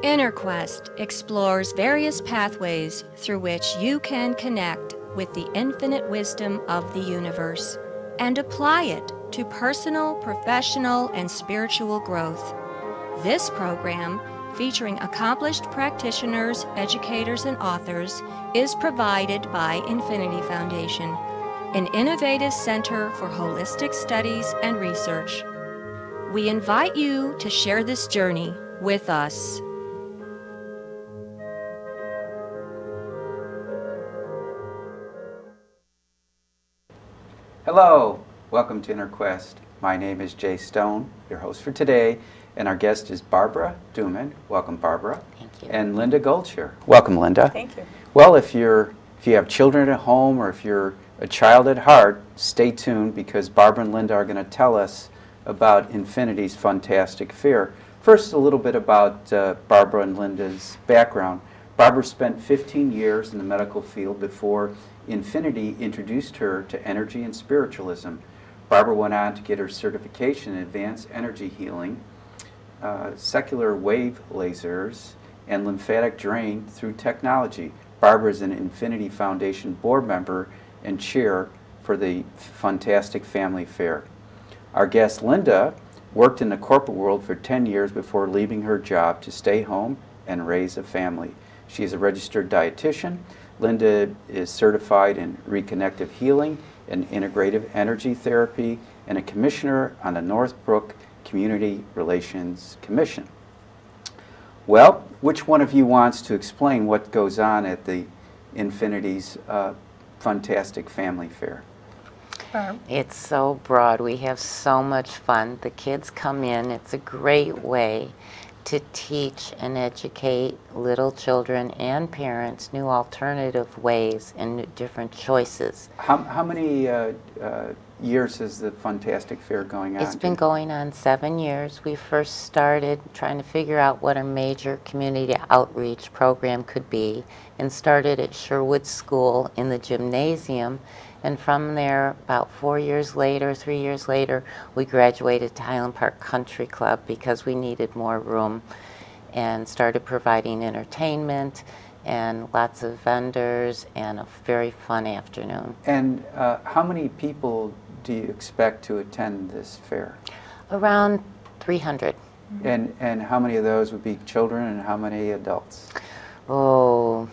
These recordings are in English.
InnerQuest explores various pathways through which you can connect with the infinite wisdom of the universe and apply it to personal, professional, and spiritual growth. This program, featuring accomplished practitioners, educators, and authors, is provided by Infinity Foundation, an innovative center for holistic studies and research. We invite you to share this journey with us. Hello, welcome to InnerQuest. My name is Jay Stone, your host for today, and our guest is Barbara Duman. Welcome, Barbara. Thank you. And Linda Goldshire. Welcome, Linda. Thank you. Well, if you have children at home or if you're a child at heart, stay tuned because Barbara and Linda are going to tell us about Infinity's FUNtastic Fair. First, a little bit about Barbara and Linda's background. Barbara spent 15 years in the medical field before Infinity introduced her to energy and spiritualism. Barbara went on to get her certification in advanced energy healing, secular wave lasers, and lymphatic drain through technology. Barbara is an Infinity Foundation board member and chair for the FUNtastic Family Fair. Our guest Linda worked in the corporate world for 10 years before leaving her job to stay home and raise a family. She is a registered dietitian. Linda is certified in reconnective healing and integrative energy therapy and a commissioner on the Northbrook Community Relations Commission. Well, which one of you wants to explain what goes on at the Infinity's FUNtastic Family Fair? It's so broad. We have so much fun. The kids come in. It's a great way to teach and educate little children and parents new alternative ways and different choices. How many years is the FUNtastic Fair going on? It's been going on 7 years. We first started trying to figure out what a major community outreach program could be and started at Sherwood School in the gymnasium. And from there, about 4 years later, 3 years later, we graduated to Highland Park Country Club because we needed more room and started providing entertainment and lots of vendors and a very fun afternoon. And how many people do you expect to attend this fair? Around 300. And how many of those would be children and how many adults? Oh,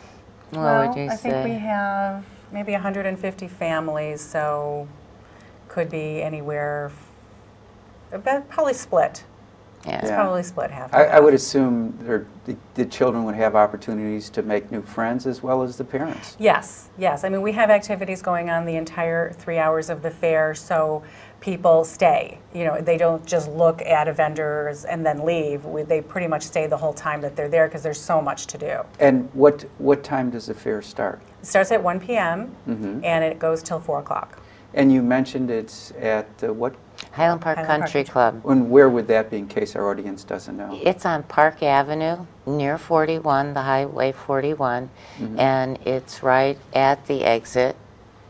what would you say? I think we have maybe 150 families, so could be anywhere, probably split. Yeah. It's probably split half. I would assume the children would have opportunities to make new friends as well as the parents. Yes, yes. I mean, we have activities going on the entire 3 hours of the fair, so people stay. You know, they don't just look at a vendors and then leave. They pretty much stay the whole time that they're there because there's so much to do. And what time does the fair start? It starts at 1 p.m. And it goes till 4 o'clock. And you mentioned it's at what? Highland Park Country Club. And where would that be in case our audience doesn't know? It's on Park Avenue near 41, the Highway 41, and it's right at the exit.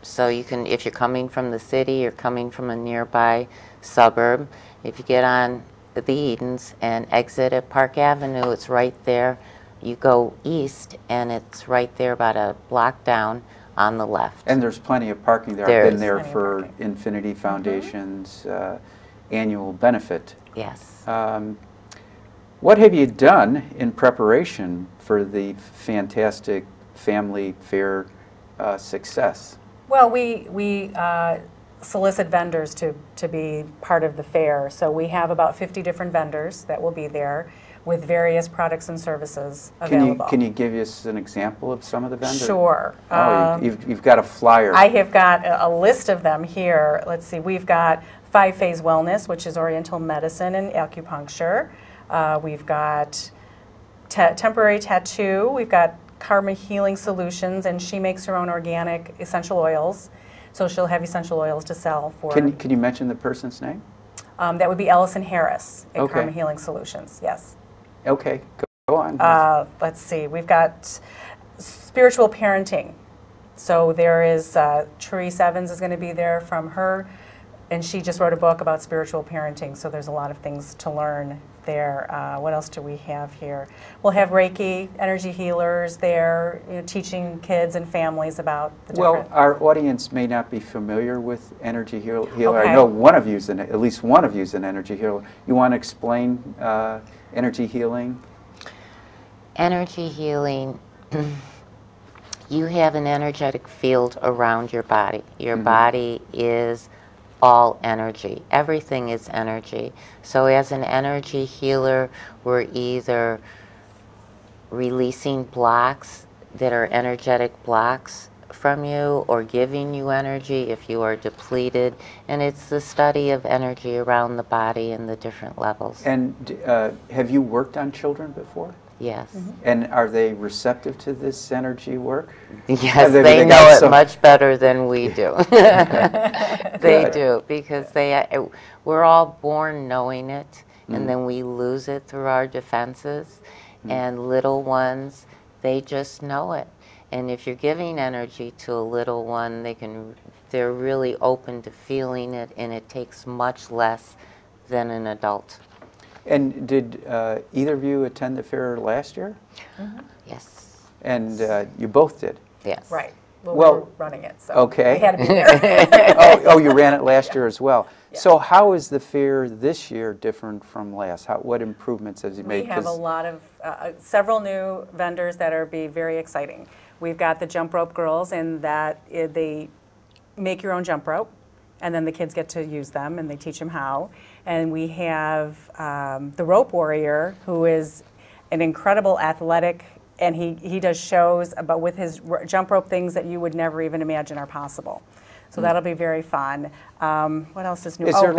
So you can, if you're coming from the city or coming from a nearby suburb, if you get on the Edens and exit at Park Avenue, it's right there. You go east and it's right there about a block down on the left. And there's plenty of parking there. I've been there for Infinity Foundation's annual benefit. Yes. What have you done in preparation for the FUNtastic Family Fair success? Well, we solicit vendors to be part of the fair. So we have about 50 different vendors that will be there with various products and services available. Can you give us an example of some of the vendors? Sure. Oh, you've got a flyer. I have got a list of them here. Let's see. We've got 5-Phase Wellness, which is Oriental medicine and acupuncture. We've got temporary tattoo. We've got Karma Healing Solutions, and she makes her own organic essential oils. So she'll have essential oils to sell for. Can you mention the person's name? That would be Ellison Harris at Okay. Karma Healing Solutions. Yes. Okay, go on. Let's see. We've got spiritual parenting. So there is Therese Evans is going to be there from her and she just wrote a book about spiritual parenting, so there's a lot of things to learn there. What else do we have here? We'll have Reiki, energy healers there, teaching kids and families about the different... Well, our audience may not be familiar with energy healer. Okay. I know one of you's at least one of you's an energy healer. You want to explain energy healing? Energy healing, you have an energetic field around your body. Your body is all energy. Everything is energy. So as an energy healer, we're either releasing blocks that are energetic blocks from you or giving you energy if you are depleted. And it's the study of energy around the body and the different levels. And have you worked on children before? Yes. And are they receptive to this energy work? Yes, they know it much better than we do. They do, because we're all born knowing it, and then we lose it through our defenses. And little ones, they just know it. And if you're giving energy to a little one, they're really open to feeling it, and it takes much less than an adult. And did either of you attend the fair last year? Yes. And you both did? Yes. Right. Well, we were running it, so okay. we had to be there. Oh, you ran it last year as well. Yeah. So how is the fair this year different from last? What improvements has you made? We have a lot of, several new vendors that are very exciting. We've got the jump rope girls, and that they make your own jump rope, and then the kids get to use them, and they teach them how. And we have the rope warrior, who is an incredible athletic, and he does shows about with his jump rope things that you would never even imagine are possible. So that'll be very fun. What else is new? Is there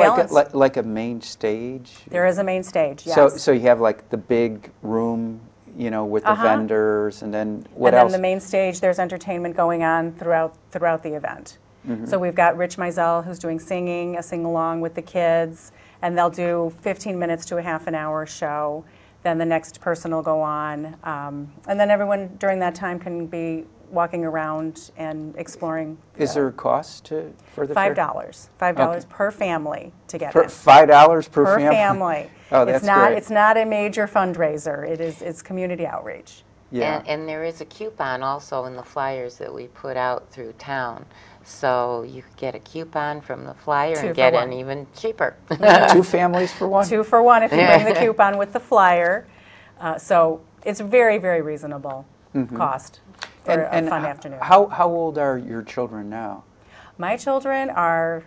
like a main stage? There is a main stage, yes. So you have like the big room, with the vendors, and then what else? And then the main stage, there's entertainment going on throughout the event. So we've got Rich Mizell, who's doing singing, a sing-along with the kids, and they'll do 15 minutes to a half an hour show. Then the next person will go on, and then everyone during that time can be walking around and exploring. Is there a cost for the fair? $5. $5 per family to get in. $5 per family. Oh, that's great. It's not a major fundraiser. It's community outreach. Yeah. And there is a coupon also in the flyers that we put out through town. So you could get a coupon from the flyer and get in even cheaper. 2 families for one? 2 for 1 if you bring the coupon with the flyer. So it's very, very reasonable cost for a fun afternoon. How old are your children now? My children are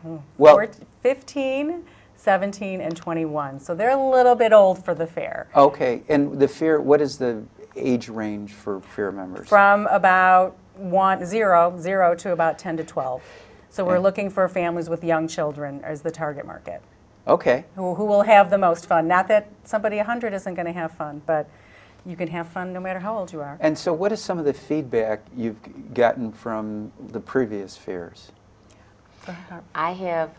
15, 17, and 21. So they're a little bit old for the fair. Okay. And the fair, what is the age range for fair members? From about 0 to about 10 to 12. So we're looking for families with young children as the target market. Okay. Who will have the most fun. Not that somebody 100 isn't going to have fun, but you can have fun no matter how old you are. And so what is some of the feedback you've gotten from the previous fairs? I have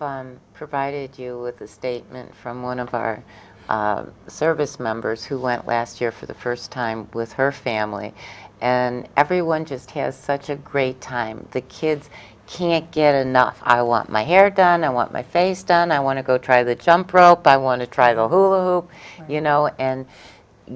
provided you with a statement from one of our service members who went last year for the first time with her family, and everyone just has such a great time. The kids can't get enough. I want my hair done, I want my face done, I want to go try the jump rope, I want to try the hula hoop, and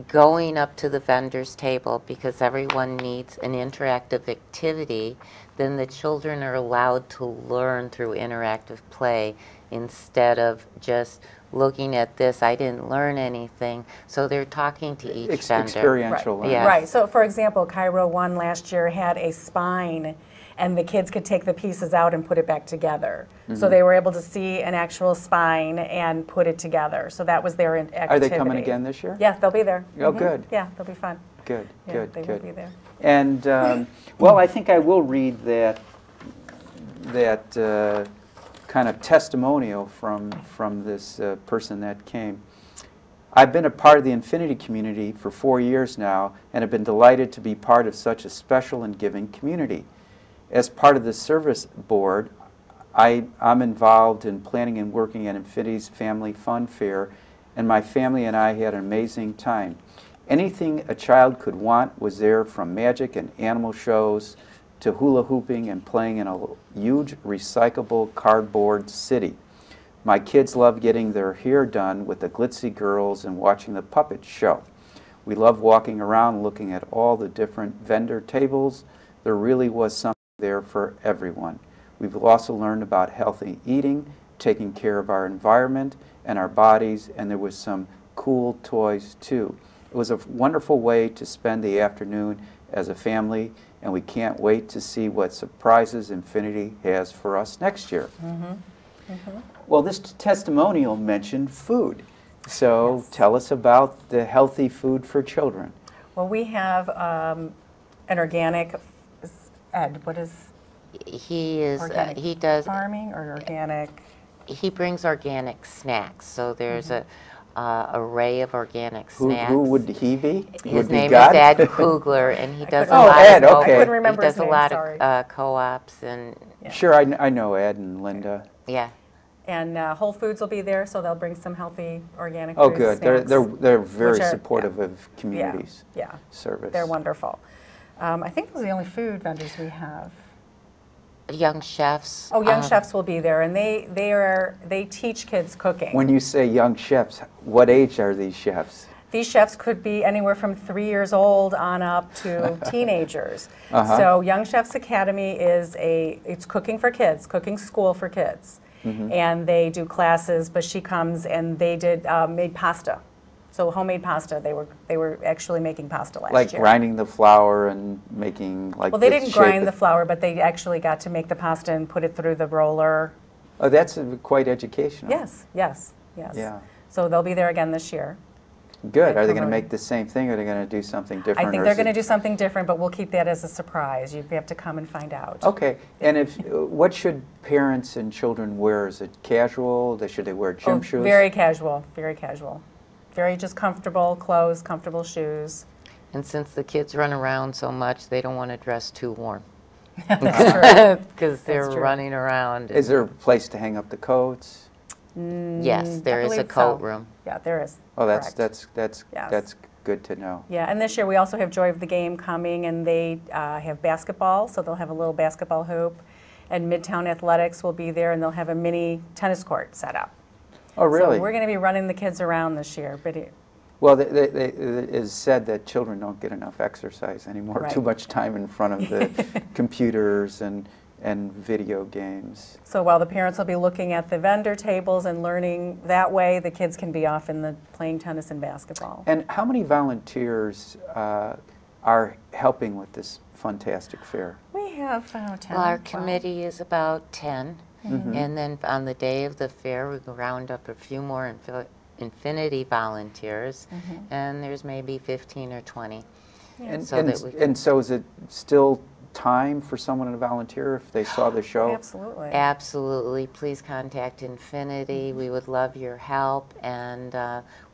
going up to the vendor's table, because everyone needs an interactive activity, then the children are allowed to learn through interactive play instead of just looking at this, I didn't learn anything. So they're talking to each vendor. Experiential learning. Yes. Right. So for example, Cairo 1 last year had a spine, and the kids could take the pieces out and put it back together. So they were able to see an actual spine and put it together. So that was their activity. Are they coming again this year? Yeah, they'll be there. Oh, good. Yeah, they'll be fun. Good, Yeah, good, they good. will be there. And, well, I think I will read that kind of testimonial from this person that came. I've been a part of the Infinity community for 4 years now and have been delighted to be part of such a special and giving community. As part of the service board, I'm involved in planning and working at Infinity's Family Fun Fair, and my family and I had an amazing time. Anything a child could want was there, from magic and animal shows to hula hooping and playing in a huge recyclable cardboard city. My kids love getting their hair done with the glitzy girls and watching the puppet show. We love walking around looking at all the different vendor tables. There really was something there for everyone. We've also learned about healthy eating, taking care of our environment and our bodies, and there was some cool toys too. It was a wonderful way to spend the afternoon as a family, and we can't wait to see what surprises Infinity has for us next year. Well, this testimonial mentioned food. So Yes. tell us about the healthy food for children. Well, we have an organic, Ed, what is He is, organic he does, farming or organic? he brings organic snacks. So there's a array of organic Who, snacks. who would he be? His Would be name God? is Ed Kugler, and he does a couldn't- lot Ed, of okay. I couldn't remember he does his a name, lot sorry. of co-ops and Yeah. Sure, I know Ed and Linda. yeah. And Whole Foods will be there, so they'll bring some healthy organic Oh, food good. snacks. They're very which are- supportive yeah. of communities Yeah, service. they're wonderful. I think those are the only food vendors we have. Young chefs. Oh, young chefs will be there, and they teach kids cooking. When you say young chefs, what age are these chefs? These chefs could be anywhere from 3 years old on up to teenagers. Uh-huh. So Young Chefs Academy is it's cooking for kids, cooking school for kids. And they do classes, but she comes and they made pasta. So homemade pasta. They were actually making pasta last Like year. grinding the flour and making like Well, they the didn't shape grind of- the flour, but they actually got to make the pasta and put it through the roller. Oh, that's quite educational. Yes, yes, yes. Yeah. So they'll be there again this year. Good. Are they going to promoting. make the same thing, or are they going to do something different? I think or they're is going to it- do something different, but we'll keep that as a surprise. You have to come and find out. Okay. And what should parents and children wear? Is it casual? Should they wear gym shoes? Very casual, very casual. Very just comfortable clothes, comfortable shoes. And since the kids run around so much, they don't want to dress too warm That's true. because they're true. running around. Is there a place to hang up the coats? Yes, there I is a believe coat so. room. Yeah, there is. Oh, that's Correct. that's Yes. good to know. Yeah, and this year we also have Joy of the Game coming, and they have basketball, so they'll have a little basketball hoop. And Midtown Athletics will be there, and they'll have a mini tennis court set up. Oh, really? So we're going to be running the kids around this year. But Well, it is said that children don't get enough exercise anymore. Right. Too much time in front of the computers and video games. so while the parents will be looking at the vendor tables and learning that way, the kids can be off in the playing tennis and basketball. And how many volunteers are helping with this FUNtastic fair? We have 10. Well, our 12. committee is about 10. And then on the day of the fair, we can round up a few more Infinity volunteers, and there's maybe 15 or 20. And, So that we can- and so is it still time for someone to volunteer if they saw the show? Absolutely. Absolutely. Please contact Infinity. We would love your help. And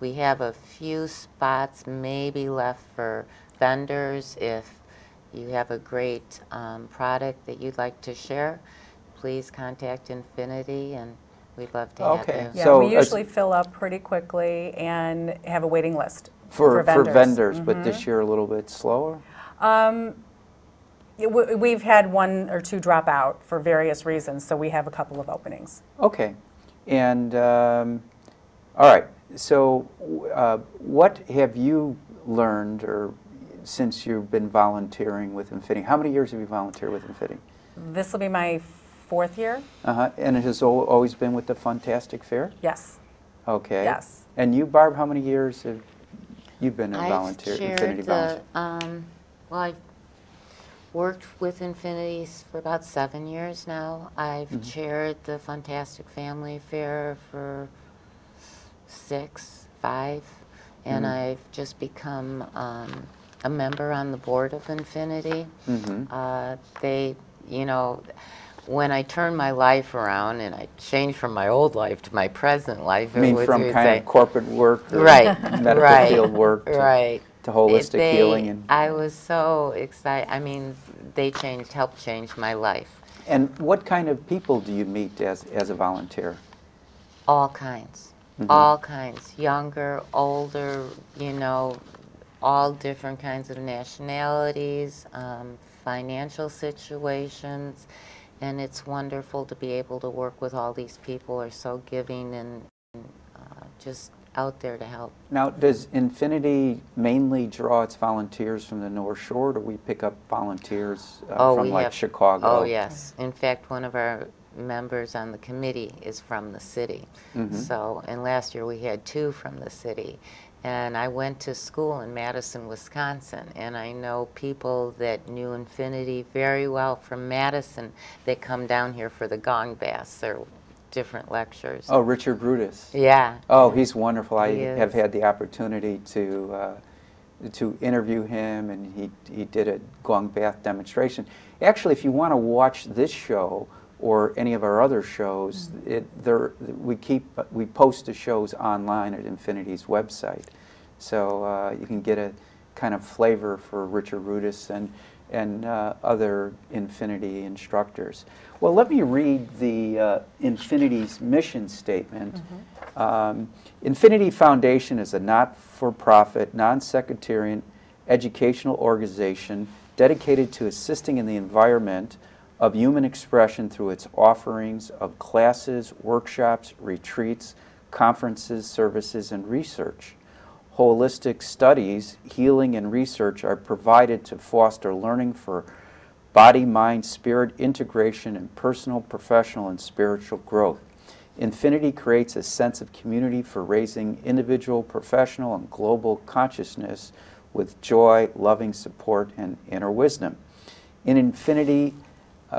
we have a few spots maybe left for vendors. If you have a great product that you'd like to share, please contact Infinity, and we'd love to have Okay. you. Yeah, So we as- usually fill up pretty quickly and have a waiting list For vendors. vendors, but this year a little bit slower? We've had one or two drop out for various reasons, so we have a couple of openings. Okay. And, all right, so what have you learned or since you've been volunteering with Infinity? How many years have you volunteered with Infinity? This will be my 4th year. And it has always been with the FUNtastic Fair? Yes. Okay. Yes. And you, Barb, how many years have you been a I've volunteer, Infinity chaired volunteer? well, I've worked with Infinities for about 7 years now. I've chaired the FUNtastic Family Fair for 6, 5, and I've just become a member on the board of Infinity. They, you know, when I turned my life around and I changed from my old life to my present life, I mean, it was, from you would kind say- of corporate work or Right, medical right, field work to holistic They- healing. And I was so excited. I mean, they helped change my life. and what kind of people do you meet as a volunteer? All kinds. All kinds. Younger, older, you know, all different kinds of nationalities, financial situations. And it's wonderful to be able to work with all these people who are so giving and just out there to help. Now, does Infinity mainly draw its volunteers from the North Shore, or do we pick up volunteers from like Chicago? Oh, yes. In fact, one of our members on the committee is from the city. So, and last year we had 2 from the city. And I went to school in Madison, Wisconsin, and I know people that knew Infinity very well from Madison that come down here for the gong baths or different lectures. Oh, Richard Brutus. Yeah. Oh, he's wonderful. I He is. have had the opportunity to interview him, and he did a gong bath demonstration. Actually, if you want to watch this show or any of our other shows, we post the shows online at Infinity's website, so you can get a kind of flavor for Richard Rudis and other Infinity instructors. Well, let me read the Infinity's mission statement. Infinity Foundation is a not-for-profit, non-sectarian educational organization dedicated to assisting in the environment of human expression through its offerings of classes, workshops, retreats, conferences, services, and research. Holistic studies, healing, and research are provided to foster learning for body, mind, spirit integration and personal, professional, and spiritual growth. Infinity creates a sense of community for raising individual, professional, and global consciousness with joy, loving support, and inner wisdom. In Infinity,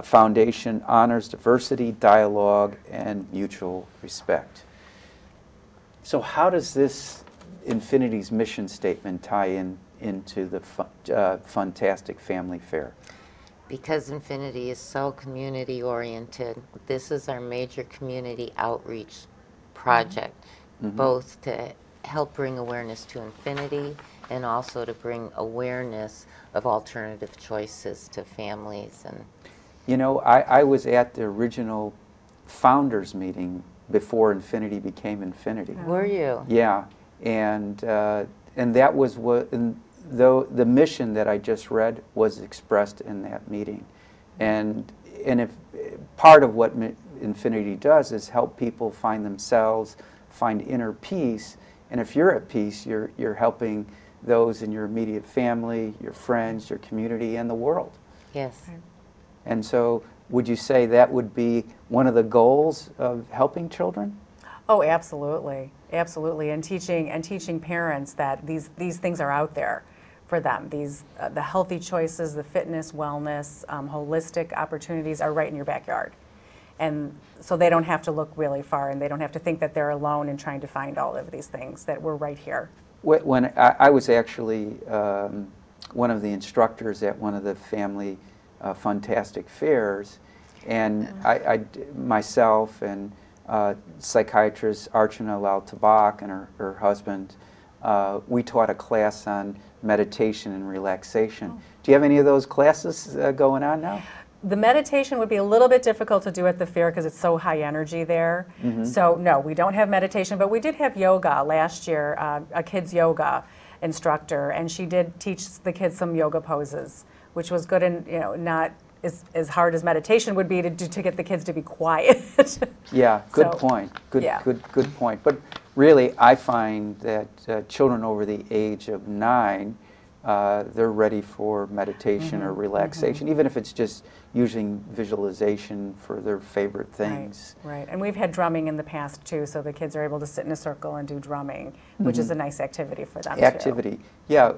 Foundation honors diversity, dialogue, and mutual respect. So how does this Infinity's mission statement tie into the FUNtastic Family Fair? Because Infinity is so community oriented, this is our major community outreach project, both to help bring awareness to Infinity and also to bring awareness of alternative choices to families. And you know, I was at the original founders meeting before Infinity became Infinity. Were you? Yeah, and that was what, though the mission that I just read was expressed in that meeting, and if part of what Infinity does is help people find themselves, find inner peace, and if you're at peace, you're helping those in your immediate family, your friends, your community, and the world. Yes. And so, would you say that would be one of the goals of helping children? Oh, absolutely, absolutely, and teaching parents that these things are out there for them. These the healthy choices, the fitness, wellness, holistic opportunities are right in your backyard, and so they don't have to look really far, and they don't have to think that they're alone in trying to find all of these things. That we're right here. When I was actually one of the instructors at one of the family FUNtastic fairs, and myself and psychiatrist Archana Lal-Tabak and her husband, we taught a class on meditation and relaxation. Do you have any of those classes going on now? The meditation would be a little bit difficult to do at the fair because it's so high energy there. So no, we don't have meditation, but we did have yoga last year, a kids yoga instructor, and she did teach the kids some yoga poses, which was good, and not as hard as meditation would be to get the kids to be quiet. Yeah, good point. Good point. But really, I find that children over the age of 9, they're ready for meditation or relaxation, even if it's just using visualization for their favorite things. Right. And we've had drumming in the past too, so the kids are able to sit in a circle and do drumming, which is a nice activity for them too. Yeah.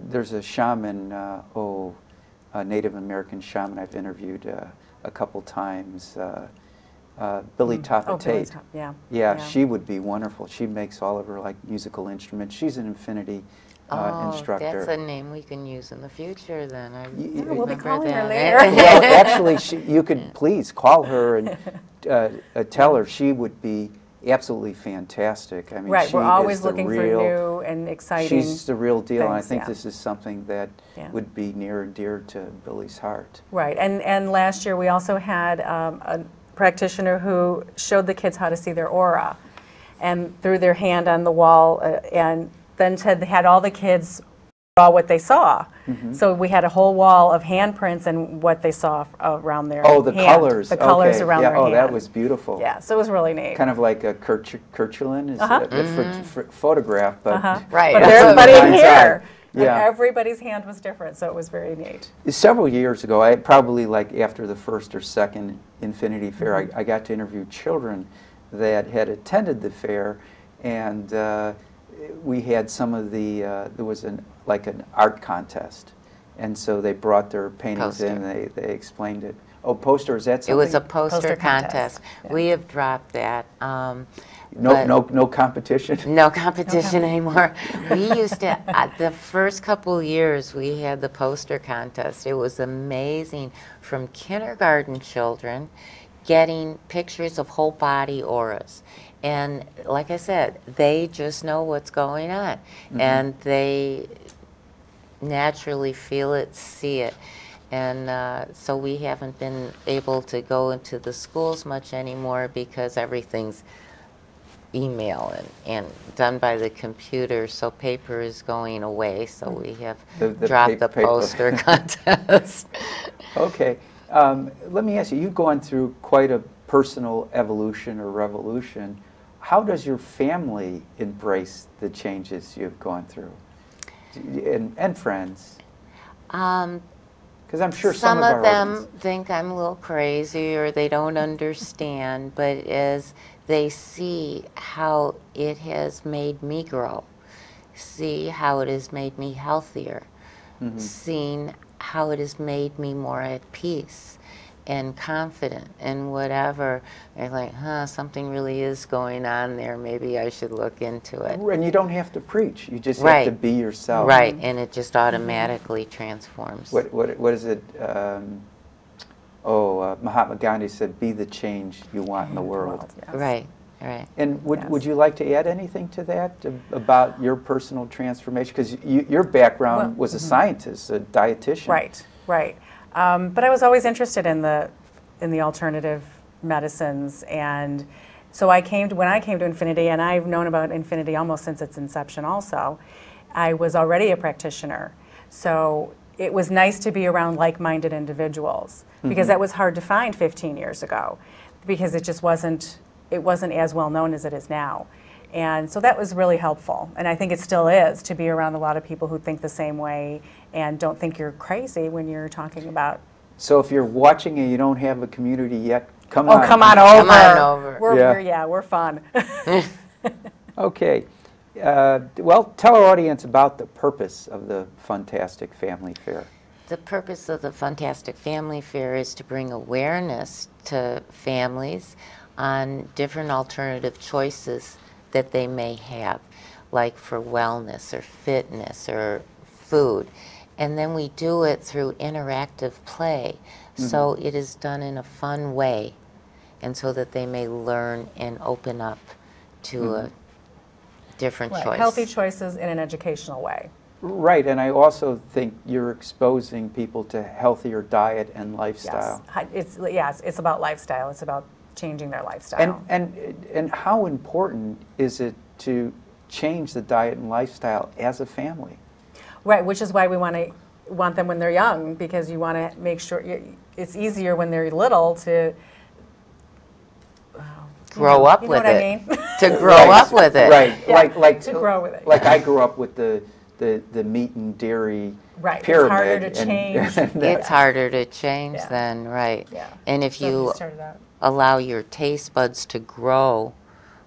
There's a shaman, a Native American shaman I've interviewed a couple times, Billy Tafatate. Yeah, she would be wonderful. She makes all of her musical instruments. She's an Infinity instructor. That's a name we can use in the future then. We'll be calling her later. Well, actually, you could please call her and tell her she would be absolutely fantastic. I mean, right, we're always looking for new and exciting She's the real deal, and I think yeah. this is something that would be near and dear to Billy's heart. Right, and last year we also had a practitioner who showed the kids how to see their aura, and threw their hand on the wall and then had all the kids draw what they saw. So we had a whole wall of handprints and what they saw around their Oh, the hand. colors. The colors Okay. around yeah. their Oh, hand. that was beautiful. Yeah, so it was really neat. Kind of like a Kirchulin is a photograph, but Right. But everybody Inside. here, Yeah. everybody's hand was different, so it was very neat. Several years ago, I probably like after the first or second Infinity Fair, I got to interview children that had attended the fair, and we had some of the there was like an art contest, and so they brought their paintings in and they explained it. Oh, poster, is that something? It was a poster contest. contest. Yeah. We have dropped that. No competition. No competition anymore. We used to, the first couple years we had the poster contest. It was amazing, from kindergarten children getting pictures of whole body auras. And like I said, they just know what's going on. And they naturally feel it, see it. And so we haven't been able to go into the schools much anymore because everything's email and done by the computer, so paper is going away, so we have dropped the poster contest. Okay. Let me ask you, you've gone through quite a personal evolution or revolution. How does your family embrace the changes you've gone through? And friends? Because I'm sure some of them think I'm a little crazy or they don't understand, but as they see how it has made me grow, see how it has made me healthier, seeing how it has made me more at peace and confident and whatever, they're like, something really is going on there. Maybe I should look into it. And you don't have to preach. You just have to be yourself. Right, and it just automatically transforms. What is it? Mahatma Gandhi said, "Be the change you want in the world." Yes. Right, right. And would you like to add anything to that about your personal transformation? Because your background was a scientist, a dietitian. Right, right. But I was always interested in the alternative medicines, and so when I came to Infinity, and I've known about Infinity almost since its inception also, I was already a practitioner. So it was nice to be around like-minded individuals, because that was hard to find 15 years ago, because it just wasn't as well known as it is now. And so that was really helpful, and I think it still is, to be around a lot of people who think the same way and don't think you're crazy when you're talking about. So if you're watching and you don't have a community yet, come on. Come on over. Come on over. We're fun. Okay. Well, tell our audience about the purpose of the FUNtastic Family Fair. The purpose of the FUNtastic Family Fair is to bring awareness to families on different alternative choices that they may have, like for wellness or fitness or food. And then we do it through interactive play. So it is done in a fun way, and so that they may learn and open up to a different choice. Healthy choices in an educational way. Right, and I also think you're exposing people to healthier diet and lifestyle. Yes, it's about lifestyle. It's about changing their lifestyle. And how important is it to change the diet and lifestyle as a family? Right, which is why we want them when they're young, because you want to make sure it's easier when they're little to grow up with it. I mean? To grow up with it. Right, Yeah, like to grow with it. Like I grew up with the meat and dairy Right, pyramid. it's harder to change. It's harder to change Yeah. then, right. Yeah. And if So you started out. allow your taste buds to grow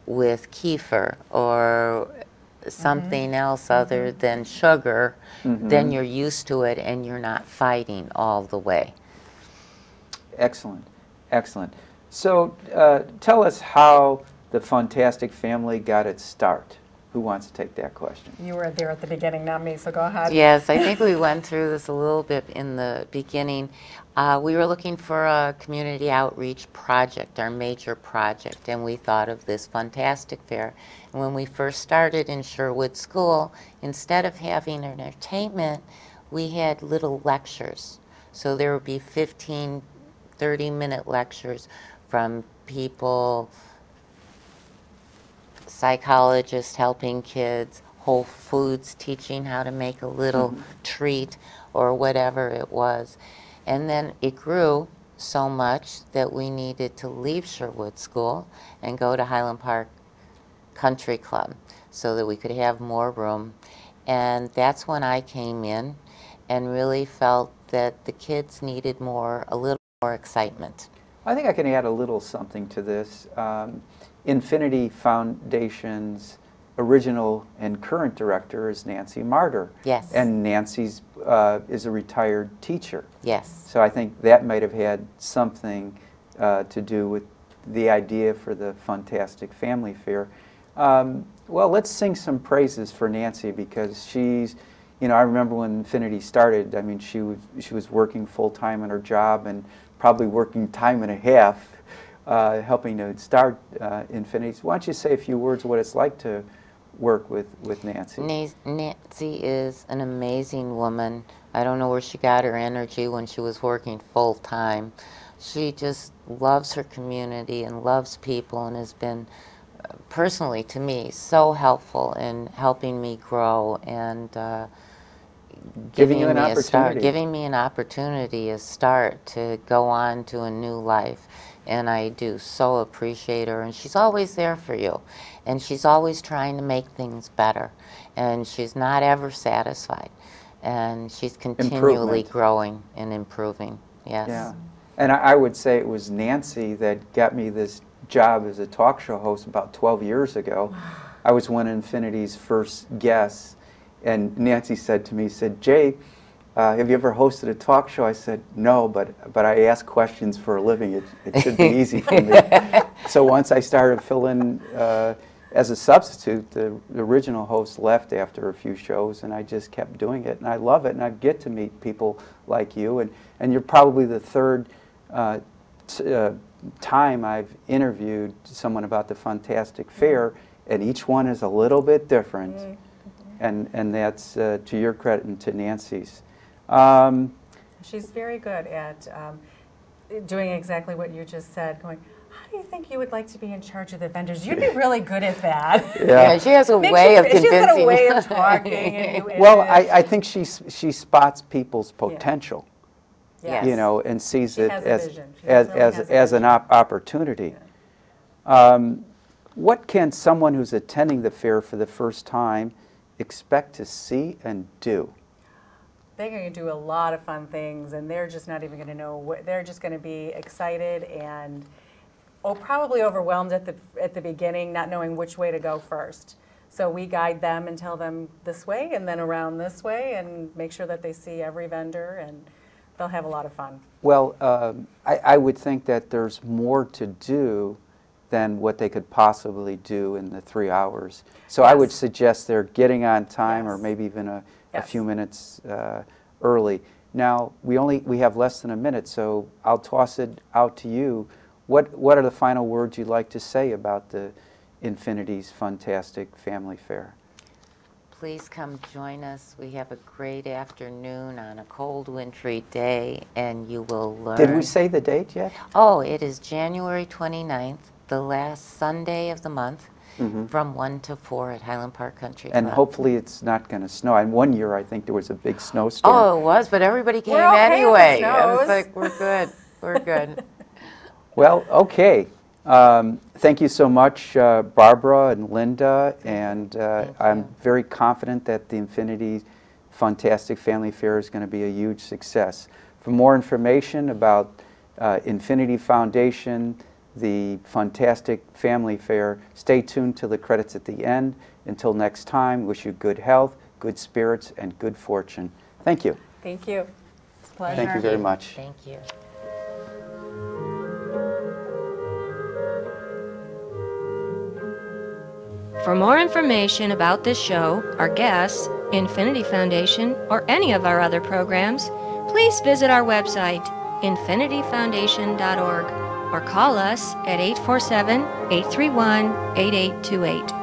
with kefir or something else other than sugar, then you're used to it and you're not fighting all the way. Excellent, excellent. So tell us how the FUNtastic family got its start. Who wants to take that question? You were there at the beginning, not me, so go ahead. Yes, I think we went through this a little bit in the beginning. We were looking for a community outreach project, our major project, and we thought of this FUNtastic Fair. And when we first started in Sherwood School, instead of having entertainment, we had little lectures. So there would be 15, 30-minute lectures from people, psychologists helping kids, Whole Foods teaching how to make a little treat or whatever it was. And then it grew so much that we needed to leave Sherwood School and go to Highland Park Country Club so that we could have more room. And that's when I came in and really felt that the kids needed a little more excitement. I think I can add a little something to this. Infinity Foundation's original and current director is Nancy Marder. Yes. And Nancy's is a retired teacher. Yes. So I think that might have had something to do with the idea for the FUNtastic Family Fair. Well, let's sing some praises for Nancy, because she's, you know, I remember when Infinity started, I mean, she was working full-time in her job and probably working time and a half helping to start Infinity. Why don't you say a few words of what it's like to work with Nancy? Nancy is an amazing woman. I don't know where she got her energy when she was working full-time. She just loves her community and loves people, and has been, personally to me, so helpful in helping me grow and giving me a start, giving me an opportunity, a start to go on to a new life. And I do so appreciate her, and she's always there for you, and she's always trying to make things better, and she's not ever satisfied, and she's continually growing and improving. Yes. Yeah. And I would say it was Nancy that got me this job as a talk show host about 12 years ago. I was one of Infinity's first guests, and Nancy said to me, said, "Jay, have you ever hosted a talk show?" I said, "No, but I ask questions for a living. It should be easy for me." So once I started filling as a substitute, the original host left after a few shows, and I just kept doing it, and I love it, and I get to meet people like you, and you're probably the third time I've interviewed someone about the FUNtastic Fair, and each one is a little bit different, and that's to your credit and to Nancy's. She's very good at doing exactly what you just said, going, how do you think you would like to be in charge of the vendors? You'd be really good at that. Yeah, she has a way of convincing. She's got a way of talking. Well, I think she spots people's potential. Yes. You know, and sees it as an opportunity. Yeah. What can someone who's attending the fair for the first time expect to see and do? They're going to do a lot of fun things, and they're just not even going to know what. They're just going to be excited and probably overwhelmed at the beginning, not knowing which way to go first. So we guide them and tell them this way and then around this way, and make sure that they see every vendor, and they'll have a lot of fun. Well, I would think that there's more to do than what they could possibly do in the 3 hours. So I would suggest they're getting on time, or maybe even a few minutes early. Now, we have less than a minute, so I'll toss it out to you. What are the final words you'd like to say about the Infinity's FUNtastic Family Fair? Please come join us. We have a great afternoon on a cold, wintry day, and you will learn. Did we say the date yet? Oh, it is January 29th, the last Sunday of the month, from 1 to 4 at Highland Park Country Club. And hopefully it's not going to snow. And one year I think there was a big snowstorm. Oh, it was, but everybody came anyway. I was like, we're good. We're good. Well, okay. Thank you so much, Barbara and Linda, and I'm very confident that the Infinity FUNtastic Family Fair is going to be a huge success. For more information about Infinity Foundation, the FUNtastic Family Fair, stay tuned to the credits at the end. Until next time, wish you good health, good spirits, and good fortune. Thank you. Thank you. It's a pleasure. Thank you very much. Thank you. For more information about this show, our guests, Infinity Foundation, or any of our other programs, please visit our website, infinityfoundation.org, or call us at 847-831-8828.